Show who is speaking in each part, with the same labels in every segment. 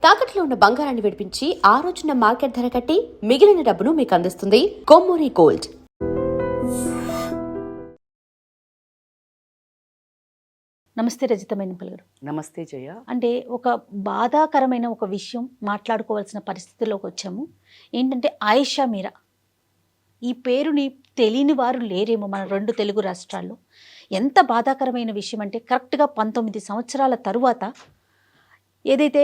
Speaker 1: తాకట్లో ఉన్న బంగారాన్ని విడిపించి ఆ రోజున మార్కెట్ ధర కట్టి మిగిలిన డబ్బును మీకు అందిస్తుంది కొమ్మూరి గోల్డ్.
Speaker 2: నమస్తే రజిత మేనపల్ గారు.
Speaker 3: నమస్తే జయ.
Speaker 2: అంటే ఒక బాధాకరమైన ఒక విషయం మాట్లాడుకోవాల్సిన పరిస్థితిలోకి వచ్చాము. ఏంటంటే ఆయిషా మీరా, ఈ పేరుని తెలియని వారు లేరేమో మన రెండు తెలుగు రాష్ట్రాల్లో. ఎంత బాధాకరమైన విషయం అంటే కరెక్ట్గా 19 సంవత్సరాల తరువాత ఏదైతే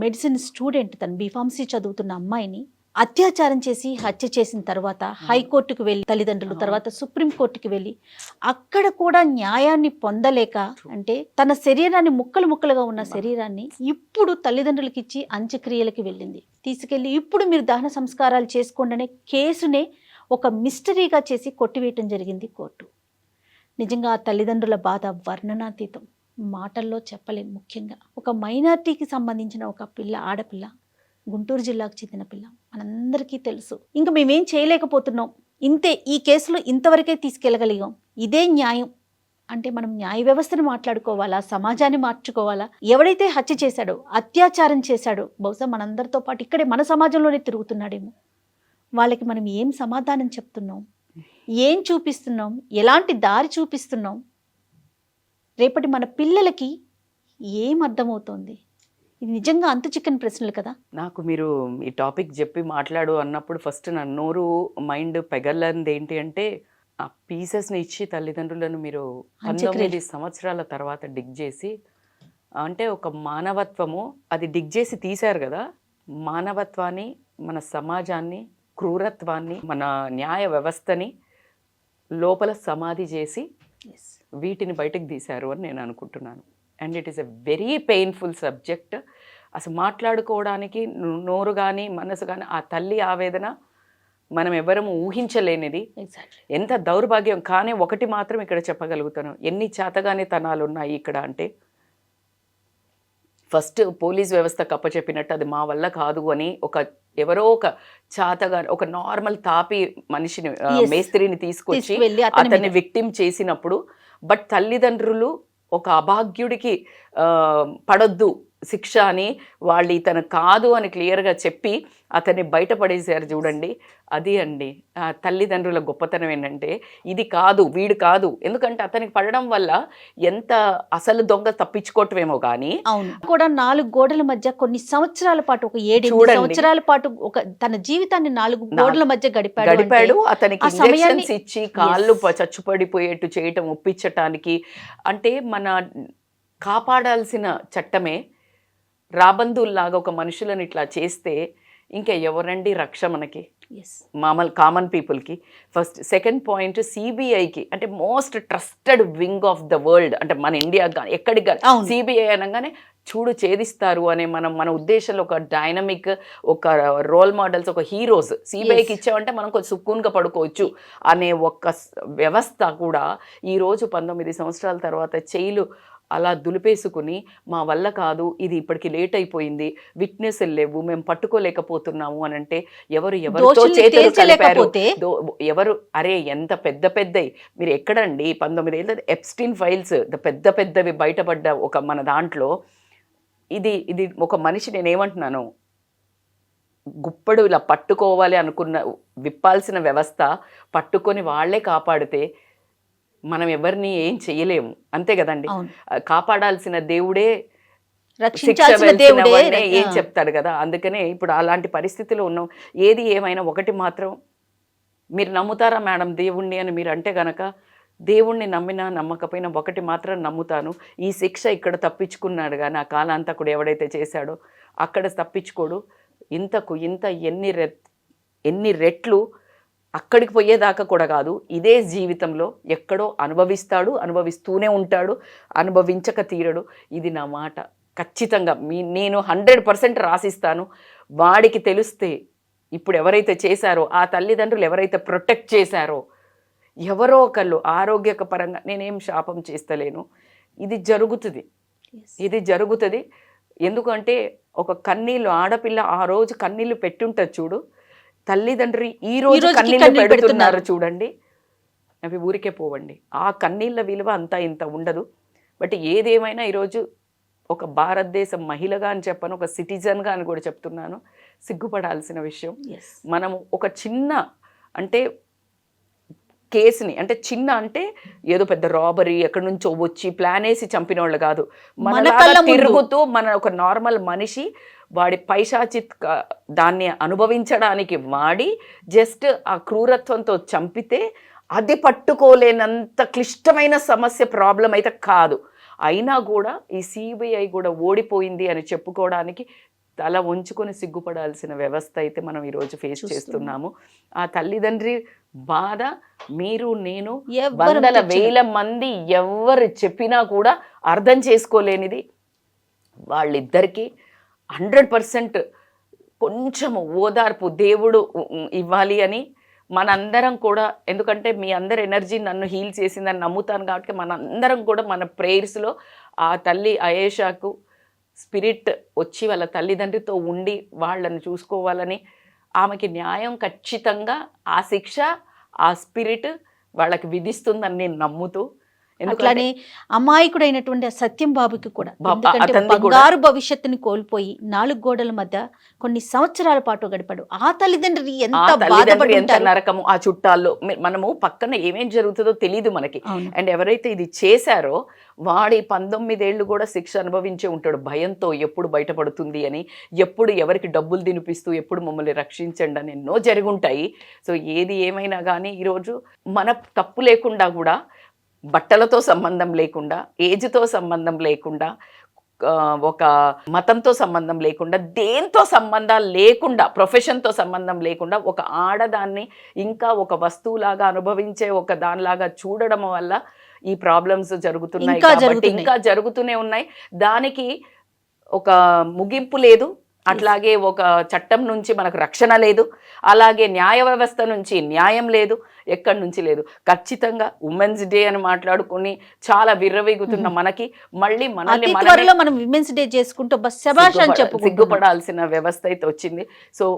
Speaker 2: మెడిసిన్ స్టూడెంట్, తను బీఫార్మసీ చదువుతున్న అమ్మాయిని అత్యాచారం చేసి హత్య చేసిన తర్వాత హైకోర్టుకు వెళ్ళి తల్లిదండ్రులు, తర్వాత సుప్రీంకోర్టుకి వెళ్ళి అక్కడ కూడా న్యాయాన్ని పొందలేక, అంటే తన శరీరాన్ని ముక్కలు ముక్కలుగా ఉన్న శరీరాన్ని ఇప్పుడు తల్లిదండ్రులకి ఇచ్చి అంత్యక్రియలకి వెళ్ళింది. తీసుకెళ్ళి ఇప్పుడు మీరు దహన సంస్కారాలు చేసుకోండి అనే కేసునే ఒక మిస్టరీగా చేసి కొట్టివేయటం జరిగింది కోర్టు. నిజంగా ఆ తల్లిదండ్రుల బాధ వర్ణనాతీతం, మాటల్లో చెప్పలేం. ముఖ్యంగా ఒక మైనారిటీకి సంబంధించిన ఒక ఆడపిల్ల, గుంటూరు జిల్లాకు చెందిన పిల్ల, మనందరికీ తెలుసు. ఇంకా మేమేం చేయలేకపోతున్నాం, ఇంతే, ఈ కేసులో ఇంతవరకే తీసుకెళ్ళగలిగాం, ఇదే న్యాయం అంటే మనం న్యాయ వ్యవస్థను మాట్లాడుకోవాలా, సమాజాన్ని మార్చుకోవాలా? ఎవడైతే హత్య చేశాడో, అత్యాచారం చేశాడో, బహుశా మనందరితో పాటు ఇక్కడే మన సమాజంలోనే తిరుగుతున్నాడేమో, వాళ్ళకి మనం ఏం సమాధానం చెప్తున్నాం, ఏం చూపిస్తున్నాం, ఎలాంటి దారి చూపిస్తున్నాం? రేపటి మన పిల్లలకి ఏం అర్థమవుతోంది? ఇది నిజంగా అంతు చిక్కని ప్రశ్నలు కదా.
Speaker 3: నాకు మీరు ఈ టాపిక్ చెప్పి మాట్లాడు అన్నప్పుడు ఫస్ట్ నా నోరు మైండ్ పెగలంది ఏంటి అంటే, ఆ పీసెస్ని ఇచ్చి తల్లిదండ్రులను మీరు 19 సంవత్సరాల తర్వాత డిగ్ చేసి, అంటే ఒక మానవత్వము అది డిగ్ చేసి తీశారు కదా, మానవత్వాన్ని, మన సమాజాన్ని, క్రూరత్వాన్ని, మన న్యాయ వ్యవస్థని లోపల సమాధి చేసి వీటిని బయటకు తీశారు అని నేను అనుకుంటున్నాను. And it is a very painful subject. అసలు మాట్లాడుకోవడానికి నోరు కానీ మనసు కానీ, ఆ తల్లి ఆవేదన మనం ఎవరము ఊహించలేనిది. ఎంత దౌర్భాగ్యం. కానీ ఒకటి మాత్రం ఇక్కడ చెప్పగలుగుతాను, ఎన్ని చేతగానే తనాలు ఉన్నాయి ఇక్కడ అంటే, ఫస్ట్ పోలీస్ వ్యవస్థ కప్పచెప్పినట్టు అది మా వల్ల కాదు అని ఎవరో ఒక చాతగా ఒక నార్మల్ తాపి మనిషిని, మేస్త్రిని తీసుకొచ్చి అతన్ని విక్టిమ్ చేసినప్పుడు, బట్ తల్లిదండ్రులు ఒక అభాగ్యుడికి పడొద్దు శిక్ష అని వాళ్ళు ఇతను కాదు అని క్లియర్గా చెప్పి అతన్ని బయటపడేశారు చూడండి. అది అండి తల్లిదండ్రుల గొప్పతనం. ఏంటంటే ఇది కాదు, వీడు కాదు, ఎందుకంటే అతనికి పడడం వల్ల ఎంత అసలు దొంగ తప్పించుకోవటమేమో కానీ
Speaker 2: కూడా 4 గోడల మధ్య కొన్ని సంవత్సరాల పాటు, ఒక 7 సంవత్సరాల పాటు ఒక తన జీవితాన్ని 4 గోడల మధ్య గడిపాడు.
Speaker 3: అతనికి ఇంజెక్షన్స్ ఇచ్చి కాళ్ళు చచ్చుపడిపోయేట్టు చేయటం ఒప్పించటానికి, అంటే మన కాపాడాల్సిన చట్టమే రాబందుల్లాగా ఒక మనుషులను ఇట్లా చేస్తే ఇంకా ఎవరండి రక్ష మనకి, కామన్ పీపుల్కి? ఫస్ట్. సెకండ్ పాయింట్, సిబిఐకి అంటే most trusted wing of the world, అంటే మన ఇండియా కానీ ఎక్కడికి కానీ సిబిఐ అనగానే చూడు ఛేదిస్తారు అనే మన ఉద్దేశంలో ఒక డైనమిక్, ఒక రోల్ మోడల్స్, ఒక హీరోస్ సిబిఐకి ఇచ్చామంటే మనం కొంచెం సుక్కూన్గా పడుకోవచ్చు అనే ఒక వ్యవస్థ కూడా ఈరోజు 19 సంవత్సరాల తర్వాత జైలు అలా దులిపేసుకుని మా వల్ల కాదు, ఇది ఇప్పటికి లేట్ అయిపోయింది, విట్నెస్లు లేవు, మేము పట్టుకోలేకపోతున్నాము అని అంటే ఎవరితో చేతులు కలిపారు, ఎవరు? అరే ఎంత పెద్దవి మీరు ఎక్కడండి? 19 ఏళ్ళ ఎప్స్టీన్ ఫైల్స్ పెద్ద పెద్దవి బయటపడ్డ ఒక మన దాంట్లో ఇది ఒక మనిషి, నేనేమంటున్నాను, గుప్పడు ఇలా పట్టుకోవాలి అనుకున్న విప్పాల్సిన వ్యవస్థ పట్టుకొని వాళ్లే కాపాడితే మనం ఎవరిని ఏం చెయ్యలేము, అంతే కదండి. కాపాడాల్సిన దేవుడే ఏం చెప్తాడు కదా. అందుకనే ఇప్పుడు అలాంటి పరిస్థితిలో ఉన్నాం. ఏది ఏమైనా ఒకటి మాత్రం, మీరు నమ్ముతారా మేడం దేవుణ్ణి అని మీరు అంటే గనక, దేవుణ్ణి నమ్మినా నమ్మకపోయినా ఒకటి మాత్రం నమ్ముతాను, ఈ శిక్ష ఇక్కడ తప్పించుకున్నాడు కానీ ఆ కాలాంతకుడు ఎవడైతే చేశాడో అక్కడ తప్పించుకోడు. ఇంతకు ఇంత ఎన్ని రెట్లు అక్కడికి పోయేదాకా కూడా కాదు, ఇదే జీవితంలో ఎక్కడో అనుభవిస్తూనే ఉంటాడు, అనుభవించక తీరడు. ఇది నా మాట. ఖచ్చితంగా నేను 100% రాసిస్తాను. వాడికి తెలిస్తే, ఇప్పుడు ఎవరైతే చేశారో, ఆ తల్లిదండ్రులు ఎవరైతే ప్రొటెక్ట్ చేశారో, ఎవరో ఒకళ్ళు ఆరోగ్యక పరంగా, నేనేం శాపం చేస్తలేను, ఇది జరుగుతుంది. ఎందుకంటే ఒక కన్నీళ్ళు, ఆడపిల్ల ఆ రోజు కన్నీళ్ళు పెట్టుంటుంది చూడు, తల్లిదండ్రి ఈ రోజు కన్నీళ్ళు పెడుతున్నారు చూడండి, అవి ఊరికే పోవండి. ఆ కన్నీళ్ళ విలువ అంతా ఇంత ఉండదు. బట్ ఏదేమైనా ఈరోజు ఒక భారతదేశ మహిళగా అని చెప్పను, ఒక సిటిజన్గా అని కూడా చెప్తున్నాను, సిగ్గుపడాల్సిన విషయం. మనం ఒక చిన్న అంటే కేసుని, అంటే చిన్న అంటే ఏదో పెద్ద రాబరీ ఎక్కడి నుంచో వచ్చి ప్లాన్ వేసి చంపిన వాళ్ళు కాదు, మన తిరుగుతూ మన ఒక నార్మల్ మనిషి వాడి పైశాచిత్ దాన్ని అనుభవించడానికి వాడి జస్ట్ ఆ క్రూరత్వంతో చంపితే అది పట్టుకోలేనంత క్లిష్టమైన సమస్య, ప్రాబ్లం అయితే కాదు. అయినా కూడా ఈ సిబిఐ కూడా ఓడిపోయింది అని చెప్పుకోవడానికి తల వంచుకొని సిగ్గుపడాల్సిన వ్యవస్థ అయితే మనం ఈరోజు ఫేస్ చేస్తున్నాము. ఆ తల్లిదండ్రి బాధ మీరు నేను వందల వేల మంది ఎవరు చెప్పినా కూడా అర్థం చేసుకోలేనిది. వాళ్ళిద్దరికీ 100% కొంచెము ఓదార్పు దేవుడు ఇవ్వాలి అని మనందరం కూడా, ఎందుకంటే మీ అందరి ఎనర్జీ నన్ను హీల్ చేసిందని నమ్ముతాను కాబట్టి మనందరం కూడా మన ప్రేయర్స్లో ఆ తల్లి అయేషాకు స్పిరిట్ వచ్చి వాళ్ళ తల్లిదండ్రితో ఉండి వాళ్ళని చూసుకోవాలని, ఆమెకి న్యాయం ఖచ్చితంగా ఆ శిక్ష ఆ స్పిరిట్ వాళ్ళకి విధిస్తుందని నేను నమ్ముతూ,
Speaker 2: అట్లానే అమాయకుడైనటువంటి సత్యం బాబుకి కూడా, ఎందుకంటే బంగారు భవిష్యత్తుని కోల్పోయి 4 గోడల మధ్య కొన్ని సంవత్సరాల పాటు గడిపాడు. ఆ తల్లిదండ్రి ఎంత
Speaker 3: నరకము, ఆ చుట్టాల్లో మనము పక్కన ఏమేం జరుగుతుందో తెలియదు మనకి. అండ్ ఎవరైతే ఇది చేశారో వాడి 19 ఏళ్ళు కూడా శిక్ష అనుభవించే ఉంటాడు భయంతో, ఎప్పుడు బయటపడుతుంది అని, ఎప్పుడు ఎవరికి డబ్బులు తినిపిస్తూ ఎప్పుడు మమ్మల్ని రక్షించండి అని ఎన్నో జరుగుంటాయి. సో ఏది ఏమైనా కానీ ఈరోజు మన తప్పు లేకుండా కూడా, బట్టలతో సంబంధం లేకుండా, ఏజ్తో సంబంధం లేకుండా, ఒక మతంతో సంబంధం లేకుండా, దేంతో సంబంధాలు లేకుండా, ప్రొఫెషన్తో సంబంధం లేకుండా ఒక ఆడదాన్ని ఇంకా ఒక వస్తువులాగా అనుభవించే ఒక దానిలాగా చూడడం వల్ల ఈ ప్రాబ్లమ్స్ జరుగుతున్నాయి కాబట్టి ఇంకా జరుగుతూనే ఉన్నాయి. దానికి ఒక ముగింపు లేదు. అట్లాగే ఒక చట్టం నుంచి మనకు రక్షణ లేదు, అలాగే న్యాయ వ్యవస్థ నుంచి న్యాయం లేదు, ఎక్కడి నుంచి లేదు. ఖచ్చితంగా ఉమెన్స్ డే అని మాట్లాడుకుని చాలా విర్రవీగుతున్న మనకి మళ్ళీ మనల్ని
Speaker 2: మనం విమెన్స్ డే చేసుకుంటూ
Speaker 3: సిగ్గుపడాల్సిన వ్యవస్థ అయితే వచ్చింది. సో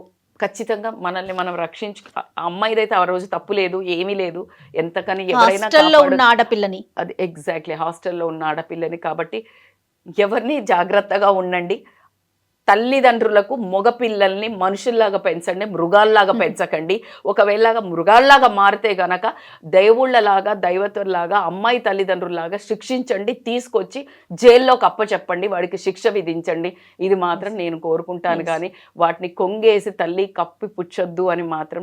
Speaker 3: ఖచ్చితంగా మనల్ని మనం రక్షించు. అమ్మాయిదైతే ఆ రోజు తప్పు లేదు, ఏమీ లేదు. ఎంతకని ఎవరైనా
Speaker 2: ఆడపిల్లని,
Speaker 3: అది ఎగ్జాక్ట్లీ హాస్టల్లో ఉన్న ఆడపిల్లని. కాబట్టి ఎవరిని జాగ్రత్తగా ఉండండి. తల్లిదండ్రులకు మగపిల్లల్ని మనుషుల్లాగా పెంచండి, మృగాల్లాగా పెంచకండి. ఒకవేళ మృగాల్లాగా మారితే గనక దేవుళ్ళలాగా దైవతుల్లాగా అమ్మాయి తల్లిదండ్రుల్లాగా శిక్షించండి, తీసుకొచ్చి జైల్లోకి అప్పచెప్పండి, వాడికి శిక్ష విధించండి. ఇది మాత్రం నేను కోరుకుంటాను. కానీ వాటిని కొంగేసి తల్లి కప్పి పుచ్చొద్దు అని మాత్రం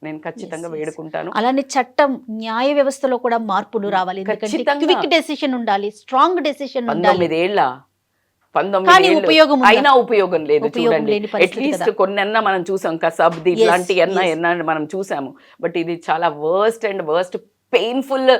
Speaker 3: నేను ఖచ్చితంగా వేడుకుంటాను.
Speaker 2: అలానే చట్టం న్యాయ వ్యవస్థలో కూడా మార్పులు రావాలి. క్విక్ డెసిషన్ ఉండాలి, స్ట్రాంగ్ డెసిషన్ ఉండాలి.
Speaker 3: 19 ఏళ్ళు అయినా ఉపయోగం లేదు. చూడండి, అట్లీస్ట్ కొన్నన్నా మనం చూసాం, కసబ్ది ఇలాంటి ఎన్న మనం చూసాము. బట్ ఇది చాలా వర్స్ట్ పెయిన్ఫుల్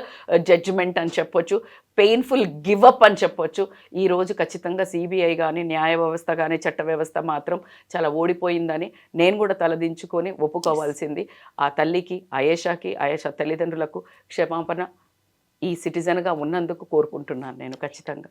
Speaker 3: జడ్జిమెంట్ అని చెప్పొచ్చు, పెయిన్ఫుల్ గివప్ అని చెప్పొచ్చు. ఈరోజు ఖచ్చితంగా సిబిఐ కానీ న్యాయ వ్యవస్థ కానీ చట్ట వ్యవస్థ మాత్రం చాలా ఓడిపోయిందని నేను కూడా తలదించుకొని ఒప్పుకోవాల్సింది. ఆ తల్లికి, అయేషా తల్లిదండ్రులకు క్షమాపణ ఈ సిటిజన్గా ఉన్నందుకు కోరుకుంటున్నాను నేను ఖచ్చితంగా.